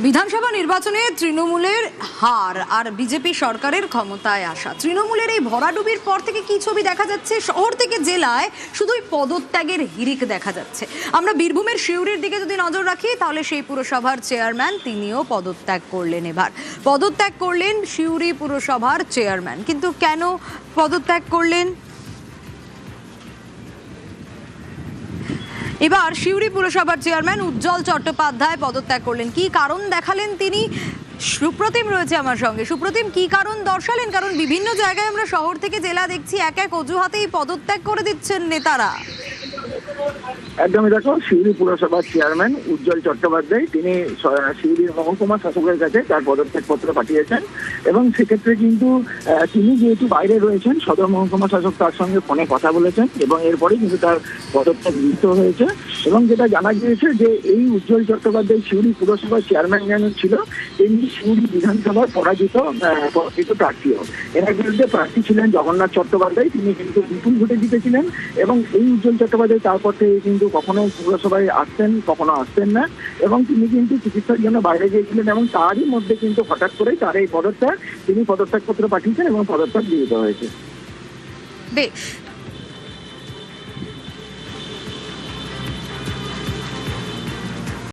বিধানসভা নির্বাচনে তৃণমূলের হার আর বিজেপি সরকারের ক্ষমতায় আসা, তৃণমূলের এই ভরাডুবির পর থেকে কি ছবি দেখা যাচ্ছে? শহর থেকে জেলায় শুধুই পদত্যাগের হিড়িক দেখা যাচ্ছে। আমরা বীরভূমের সিউড়ির দিকে যদি নজর রাখি, তাহলে সেই পুরসভার চেয়ারম্যান তিনিও পদত্যাগ করলেন। এবার পদত্যাগ করলেন সিউড়ি পুরসভার চেয়ারম্যান। কিন্তু কেন পদত্যাগ করলেন? এবার সিউড়ি পুরসভার চেয়ারম্যান উজ্জ্বল চট্টোপাধ্যায় পদত্যাগ করলেন। কি কারণ দেখালেন তিনি? সুপ্রতিম রয়েছে আমার সঙ্গে। সুপ্রতিম, কি কারণ দর্শালেন? কারণ বিভিন্ন জায়গায় আমরা শহর থেকে জেলা দেখছি এক এক অজুহাতেই পদত্যাগ করে দিচ্ছেন নেতারা। একদমই, দেখো, সিউড়ি পুরসভার চেয়ারম্যান উজ্জ্বল চট্টোপাধ্যায় তিনি সিউড়ির মহকুমা শাসকের কাছে তার পদত্যাগপত্র পাঠিয়েছেন এবং সেক্ষেত্রে কিন্তু তিনি যেহেতু বাইরে রয়েছেন, সদর মহকুমা শাসক তার সঙ্গে ফোনে কথা বলেছেন এবং এরপরে কিন্তু তার পদত্যাগ গৃহীত হয়েছে। এবং যেটা জানা গিয়েছে যে এই উজ্জ্বল চট্টোপাধ্যায় সিউড়ি পুরসভার চেয়ারম্যান যেমন ছিল, তেমনি সিউড়ি বিধানসভার পরাজিত প্রার্থীও। এর বিরুদ্ধে প্রার্থী ছিলেন জগন্নাথ চট্টোপাধ্যায়, তিনি কিন্তু বিপুল ভোটে জিতেছিলেন এবং এই উজ্জ্বল চট্টোপাধ্যায় তারপর থেকে কিন্তু কখনো পুরসভায় আসতেন, কখনো আসতেন না এবং তিনি কিন্তু চিকিৎসার জন্য বাইরে গিয়েছিলেন এবং তারই মধ্যে কিন্তু হঠাৎ করেই তার এই তিনি পদত্যাগপত্র পাঠিয়েছেন এবং পদত্যাগ গৃহীত হয়েছে। বেশ।